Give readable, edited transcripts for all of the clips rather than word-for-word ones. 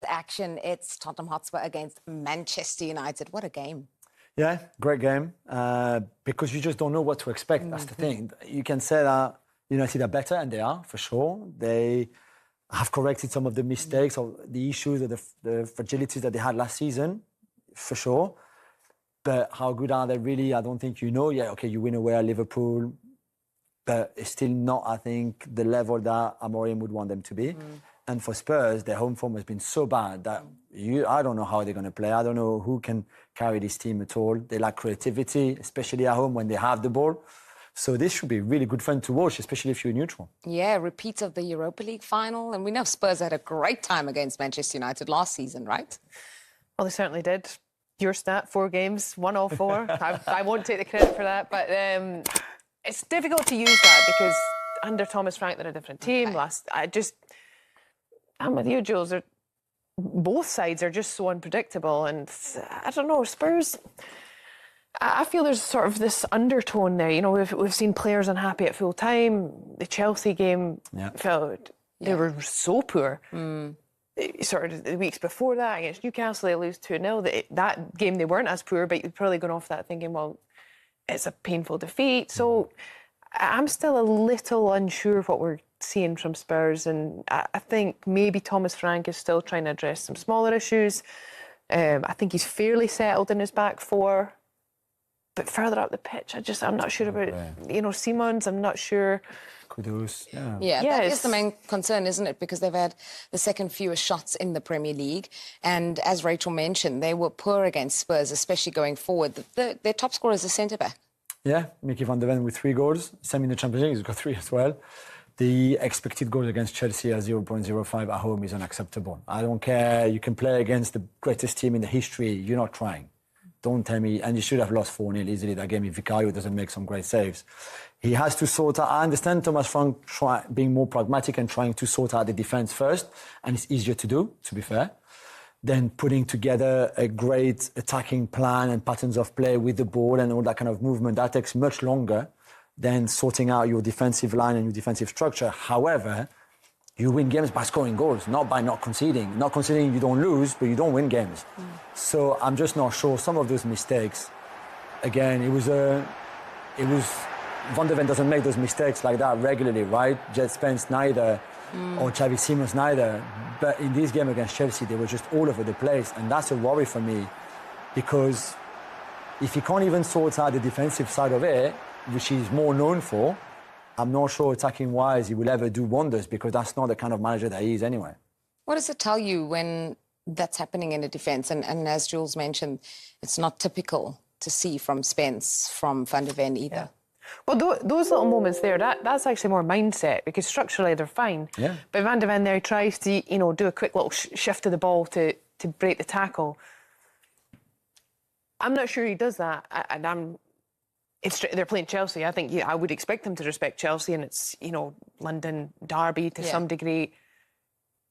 action. It's Tottenham Hotspur against Manchester United. What a game. Yeah, great game. Because you just don't know what to expect. That's the thing. You can say that United are better, and they are, for sure. They have corrected some of the mistakes or the issues or the fragilities that they had last season, for sure. But how good are they really? I don't think you know. Yeah, okay, you win away at Liverpool, but it's still not, I think, the level that Amorim would want them to be. And for Spurs, their home form has been so bad that I don't know how they're going to play. I don't know who can carry this team at all. They lack creativity, especially at home when they have the ball. So this should be really good fun to watch, especially if you're neutral. Yeah, repeat of the Europa League final. And we know Spurs had a great time against Manchester United last season, right? Well, they certainly did. Your stat, 4 games, 1 all 4. I won't take the credit for that, but it's difficult to use that because under Thomas Frank, they're a different team. Okay. I'm with you, Jules. Both sides are just so unpredictable, and I don't know, Spurs. I feel there's sort of this undertone there. You know, we've seen players unhappy at full time. The Chelsea game felt they were so poor. Sort of the weeks before that against Newcastle, they lose 2-0. That game they weren't as poor, but you've probably gone off that thinking, well, it's a painful defeat. So I'm still a little unsure of what we're seeing from Spurs, and I think maybe Thomas Frank is still trying to address some smaller issues. I think he's fairly settled in his back four, but further up the pitch, I'm not sure about Simons. I'm not sure. Kudus, yeah, that is the main concern, isn't it? Because they've had the second fewest shots in the Premier League, and as Rachel mentioned, they were poor against Spurs, especially going forward. Their top scorer is a centre back. Yeah, Mickey van der Ven with 3 goals. Same in the Champions League, he's got 3 as well. The expected goals against Chelsea at 0.05 at home is unacceptable. I don't care. You can play against the greatest team in the history. You're not trying. Don't tell me. And you should have lost 4-0 easily that game if Vicario doesn't make some great saves. He has to sort out. I understand Thomas Frank being more pragmatic and trying to sort out the defence first. And it's easier to do, to be fair, than putting together a great attacking plan and patterns of play with the ball and all that kind of movement. That takes much longer than sorting out your defensive line and your defensive structure. However, you win games by scoring goals, not by not conceding. Not conceding, you don't lose, but you don't win games. So I'm just not sure. Some of those mistakes, again, it was Van der Ven doesn't make those mistakes like that regularly, right? Jet Spence neither, or Xavi Simons neither. But in this game against Chelsea, they were just all over the place, and that's a worry for me, because if he can't even sort out the defensive side of it, which he's more known for, I'm not sure attacking-wise he will ever do wonders, because that's not the kind of manager that he is anyway. What does it tell you when that's happening in a defence? And as Jules mentioned, it's not typical to see from Spence, from Van der Ven either. Yeah. Well, those little moments there, that's actually more mindset, because structurally they're fine. Yeah. But Van der Ven there, he tries to, do a quick little shift of the ball to break the tackle. I'm not sure he does that, and they're playing Chelsea. I think I would expect them to respect Chelsea, and it's, London derby to some degree.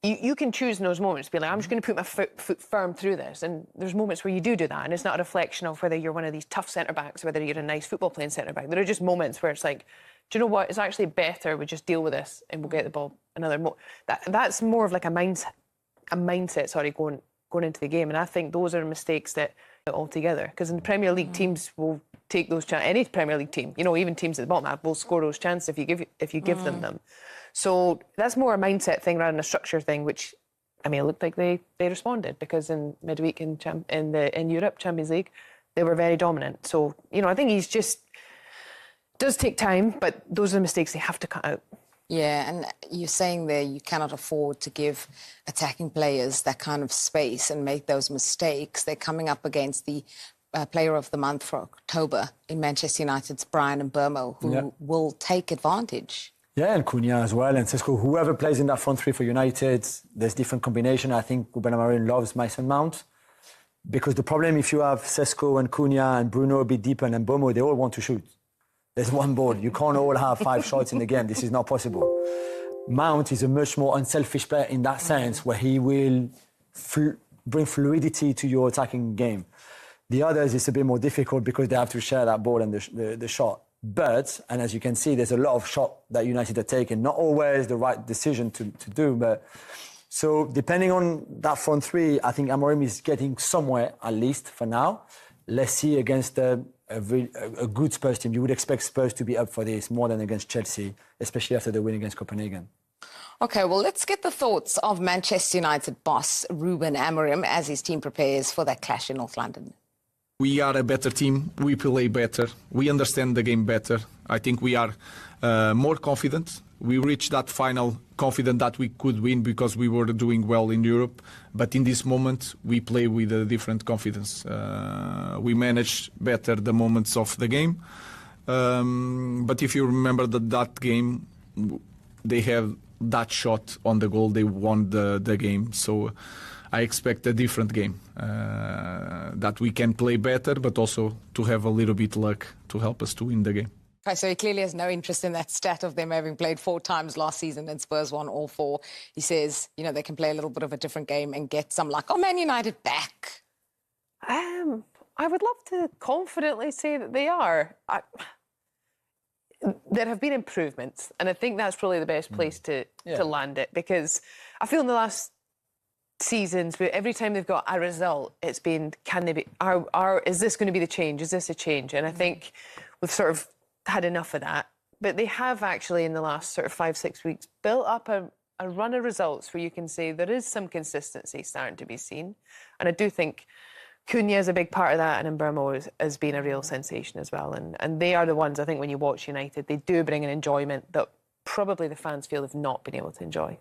You can choose in those moments to be like, I'm just going to put my foot firm through this. And there's moments where you do that, and it's not a reflection of whether you're one of these tough centre-backs, whether you're a nice football-playing centre-back. There are just moments where it's like, do you know what? It's actually better we just deal with this and we'll get the ball another That's more of like a mindset, going into the game. And I think those are mistakes that altogether, because in the Premier League, teams will take those chances. Any Premier League team, even teams at the bottom will score those chances if you give them. So that's more a mindset thing rather than a structure thing, which, it looked like they responded, because in midweek in Europe, Champions League, they were very dominant. So, I think he's just does take time, but those are the mistakes they have to cut out. Yeah, and you're saying there you cannot afford to give attacking players that kind of space and make those mistakes. They're coming up against the Player of the Month for October in Manchester United's Brian Mbeumo, who will take advantage. Yeah, and Cunha as well, and Sesko. Whoever plays in that front three for United, there's different combination. I think Ruben Amorim loves Mason Mount, because the problem, if you have Sesko and Cunha and Bruno a bit deeper and Mbeumo, they all want to shoot. There's one ball. You can't all have 5 shots in the game. This is not possible. Mount is a much more unselfish player in that sense, where he will bring fluidity to your attacking game. The others, it's a bit more difficult because they have to share that ball and the shot. But, and as you can see, there's a lot of shot that United are taking. Not always the right decision to do, but So depending on that front three, I think Amorim is getting somewhere, at least for now. Let's see against a good Spurs team. You would expect Spurs to be up for this more than against Chelsea, especially after the win against Copenhagen. Okay, well, let's get the thoughts of Manchester United boss Ruben Amorim as his team prepares for that clash in North London. We are a better team. We play better. We understand the game better. I think we are more confident. We reached that final confident that we could win because we were doing well in Europe. But in this moment, we play with a different confidence. We manage better the moments of the game. But if you remember that game, they have that shot on the goal. They won the game. So I expect a different game, that we can play better, but also to have a little bit luck to help us to win the game. Okay, so he clearly has no interest in that stat of them having played 4 times last season and Spurs won all 4. He says, you know, they can play a little bit of a different game and get some luck. Oh, Man United back. I would love to confidently say that they are. There have been improvements, and I think that's probably the best place to land it, because I feel in the last seasons, every time they've got a result, it's been, can they be? Is this going to be the change? Is this a change? And I think we've sort of had enough of that. But they have actually, in the last sort of 5-6 weeks, built up a run of results where you can say there is some consistency starting to be seen. And I do think Cunha is a big part of that, and Mbeumo has been a real sensation as well. And they are the ones, I think, when you watch United, they do bring an enjoyment that probably the fans feel they've not been able to enjoy.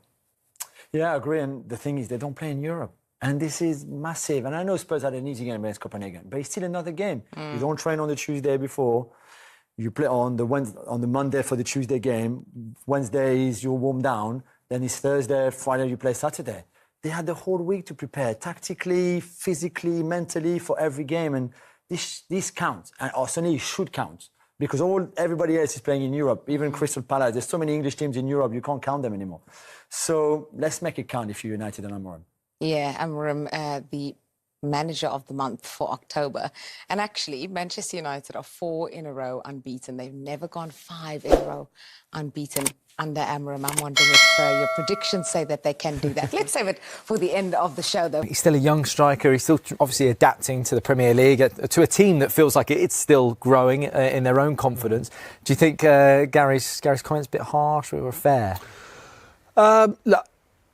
Yeah, I agree. And the thing is, they don't play in Europe. And this is massive. And I know Spurs had an easy game against Copenhagen, but it's still another game. You don't train on the Tuesday before. You play on the Monday for the Tuesday game. Wednesday is you warm down. Then it's Thursday, Friday you play Saturday. They had the whole week to prepare tactically, physically, mentally for every game. And this counts. And Arsenal should count. Because everybody else is playing in Europe, even Crystal Palace. There's so many English teams in Europe, you can't count them anymore. So let's make it count if you're United and Amorim. Yeah, Amorim, the manager of the month for October. And actually, Manchester United are 4 in a row unbeaten. They've never gone 5 in a row unbeaten under Amorim. I'm wondering if your predictions say that they can do that. Let's save it for the end of the show, though. He's still a young striker. He's still obviously adapting to the Premier League, to a team that feels like it's still growing in their own confidence. Do you think Gary's comments a bit harsh or fair? Look,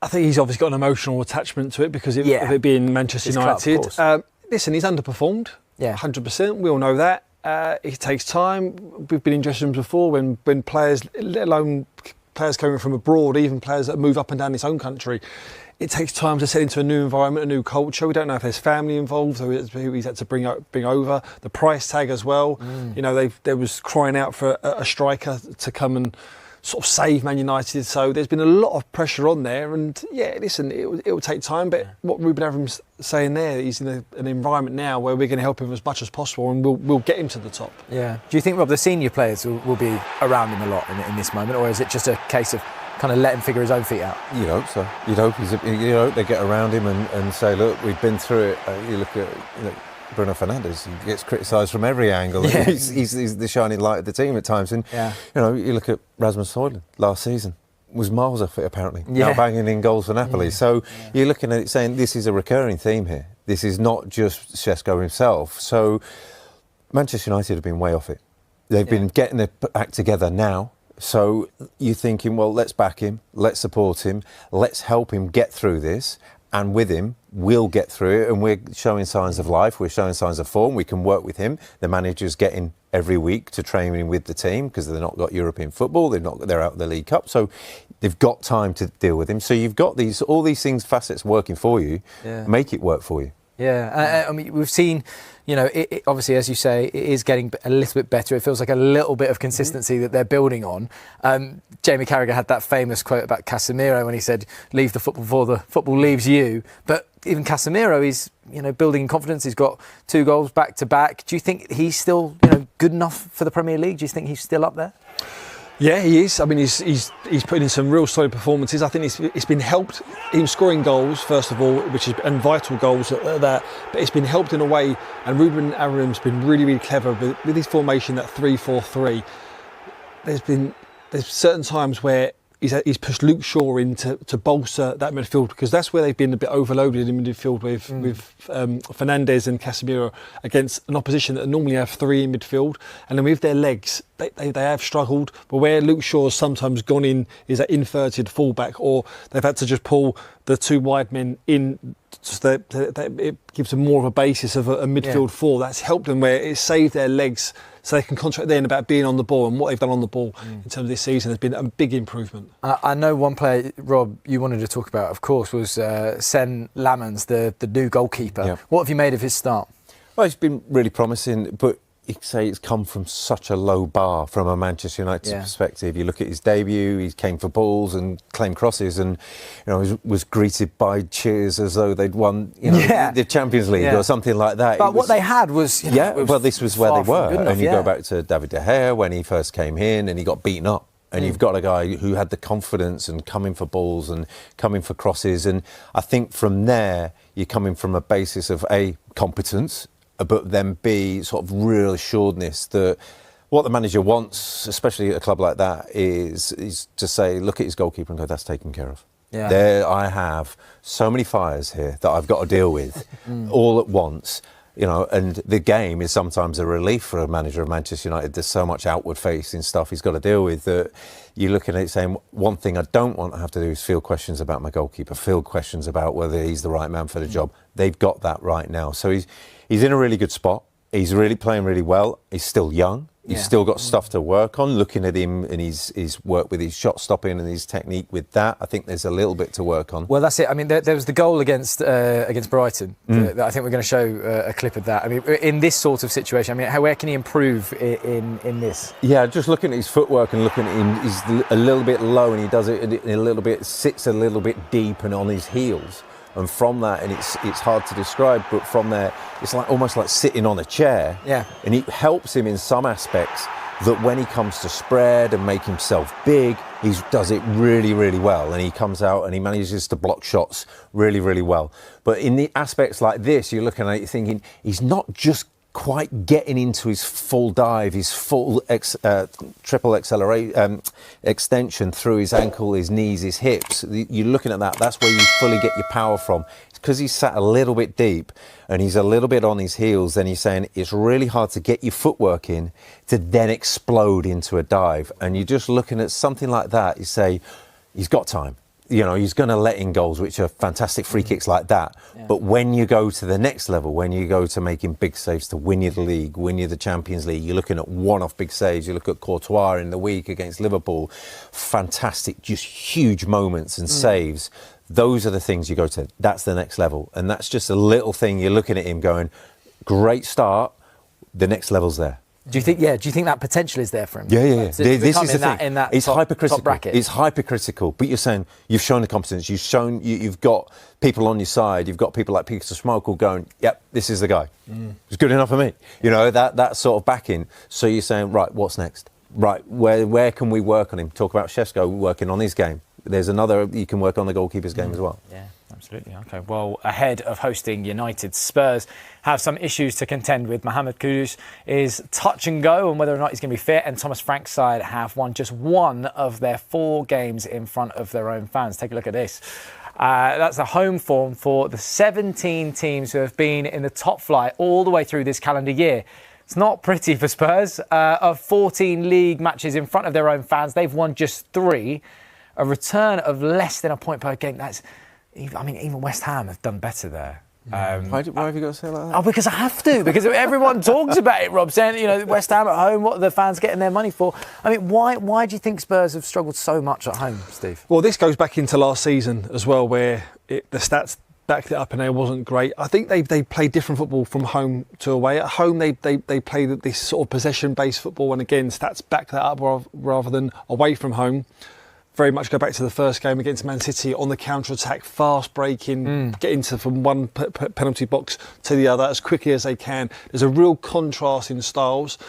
I think he's obviously got an emotional attachment to it because of it being Manchester United. Listen, he's underperformed, 100%. We all know that. It takes time. We've been in dressing rooms before when players, let alone players coming from abroad, even players that move up and down his own country, it takes time to set into a new environment, a new culture. We don't know if there's family involved, so who he's had to bring over. The price tag as well. You know, they was crying out for a striker to come and sort of save Man United. So there's been a lot of pressure on there. And yeah, listen, it will take time. But what Ruben Amorim's saying there, he's in an environment now where we're going to help him as much as possible, and we'll get him to the top. Yeah. Do you think, Rob, the senior players will be around him a lot in this moment, or is it just a case of kind of let him figure his own feet out? You'd hope so. You'd hope they get around him and say, look, we've been through it. You look at Bruno Fernandes, he gets criticised from every angle. Yeah. He's the shining light of the team at times. And you look at Rasmus Højlund last season, was miles off it apparently. Now banging in goals for Napoli. So you're looking at it saying this is a recurring theme here. This is not just Šeško himself. So Manchester United have been way off it. They've been getting their act together now. So you're thinking, well, let's back him, let's support him, let's help him get through this. And with him, we'll get through it. And we're showing signs of life. We're showing signs of form. We can work with him. The manager's getting every week to training with the team because they've not got European football. They're out of the League Cup. So they've got time to deal with him. So you've got all these things, facets working for you. Yeah. Make it work for you. Yeah, I mean, we've seen, it obviously, as you say, it is getting a little bit better. It feels like a little bit of consistency that they're building on. Jamie Carragher had that famous quote about Casemiro when he said, leave the football before the football leaves you. But even Casemiro is, building confidence. He's got 2 goals back to back. Do you think he's still, good enough for the Premier League? Do you think he's still up there? Yeah, he is. I mean, he's putting in some real solid performances. I think it's been helped him scoring goals, first of all, and vital goals at that. But it's been helped in a way, and Ruben Amorim's been really, really clever with his formation, that 3-4-3. There's certain times where he's pushed Luke Shaw in to bolster that midfield, because that's where they've been a bit overloaded in midfield with Fernandes and Casemiro against an opposition that normally have three in midfield, and then with their legs they have struggled. But where Luke Shaw's sometimes gone in is that inverted fullback, or they've had to just pull the two wide men in, so that it gives them more of a basis of a midfield four. That's helped them, where it saved their legs, so they can concentrate then about being on the ball, and what they've done on the ball in terms of this season has been a big improvement. I know one player, Rob, you wanted to talk about, of course, was Sen Lamens, the new goalkeeper. Yep. What have you made of his start? Well, he's been really promising, but you could say it's come from such a low bar from a Manchester United perspective. You look at his debut, he came for balls and claimed crosses, and was greeted by cheers as though they'd won the Champions League or something like that. But what they had was well, this was where they were. And you go back to David De Gea when he first came in and he got beaten up. And you've got a guy who had the confidence and coming for balls and coming for crosses. And I think from there, you're coming from a basis of A, competence, but then B, sort of real assuredness that what the manager wants, especially at a club like that, is to say, look at his goalkeeper and go, that's taken care of. Yeah. There I have so many fires here that I've got to deal with all at once. And the game is sometimes a relief for a manager of Manchester United. There's so much outward facing stuff he's got to deal with that you're looking at it saying, one thing I don't want to have to do is field questions about my goalkeeper, field questions about whether he's the right man for the job. They've got that right now. So he's in a really good spot. He's really playing really well. He's still young. He's still got stuff to work on. Looking at him and his work with his shot stopping and his technique with that, I think there's a little bit to work on. Well, that's it. I mean, there was the goal against Brighton. I think we're going to show a clip of that. I mean, in this sort of situation, I mean, where can he improve in this? Yeah, just looking at his footwork and looking at him, he's a little bit low and he does it a little bit, sits a little bit deep and on his heels. And from that, and it's hard to describe, but from there, it's almost like sitting on a chair. Yeah. And it helps him in some aspects that when he comes to spread and make himself big, he does it really, really well. And he comes out and he manages to block shots really, really well. But in the aspects like this, you're looking at it thinking, he's not just quite getting into his full dive, his full triple extension through his ankle, his knees, his hips. You're looking at that. That's where you fully get your power from. It's because he's sat a little bit deep and he's a little bit on his heels. Then he's saying it's really hard to get your footwork in to then explode into a dive. And you're just looking at something like that. You say, he's got time. He's going to let in goals, which are fantastic free kicks like that. Yeah. But when you go to the next level, when you go to making big saves to win you the league, win you the Champions League, you're looking at one-off big saves. You look at Courtois in the week against Liverpool. Fantastic, just huge moments and saves. Those are the things you go to. That's the next level. And that's just a little thing. You're looking at him going, great start. The next level's there. Do you think that potential is there for him? Yeah. This is the thing. In that it's hypercritical. Top bracket. It's hypercritical. But you're saying you've shown the competence. You've shown you've got people on your side. You've got people like Peter Schmeichel going, yep, this is the guy. It's good enough for me. That sort of backing. So you're saying, right, what's next? Right, where can we work on him? Talk about Šeško working on his game. There's another, you can work on the goalkeeper's game as well. Yeah, absolutely. OK, well, ahead of hosting United, Spurs have some issues to contend with. Mohamed Kudus is touch and go on whether or not he's going to be fit, and Thomas Frank's side have won just one of their 4 games in front of their own fans. Take a look at this. That's the home form for the 17 teams who have been in the top flight all the way through this calendar year. It's not pretty for Spurs. Of 14 league matches in front of their own fans, they've won just 3. A return of less than a point per game. Even West Ham have done better there. Why have you got to say it like that? Oh, because I have to. Because everyone talks about it, Rob, saying, West Ham at home, what are the fans getting their money for? I mean, why do you think Spurs have struggled so much at home, Steve? Well, this goes back into last season as well, where the stats backed it up and it wasn't great. I think they play different football from home to away. At home, they play this sort of possession-based football, and again, stats back that up rather than away from home. Very much go back to the first game against Man City on the counter-attack, fast breaking, get into from one penalty box to the other as quickly as they can. There's a real contrast in styles,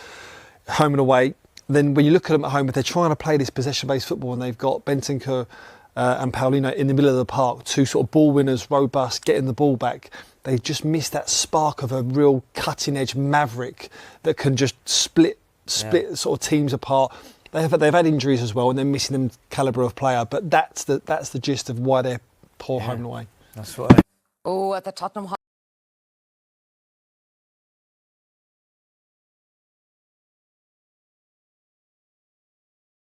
home and away. Then when you look at them at home, if they're trying to play this possession-based football and they've got Bentancur and Paulino in the middle of the park, 2 sort of ball winners, robust, getting the ball back, they just miss that spark of a real cutting-edge maverick that can just split sort of teams apart. they've had injuries as well, and they're missing them calibre of player. But that's the gist of why they're poor home and away. That's what. Oh, at the Tottenham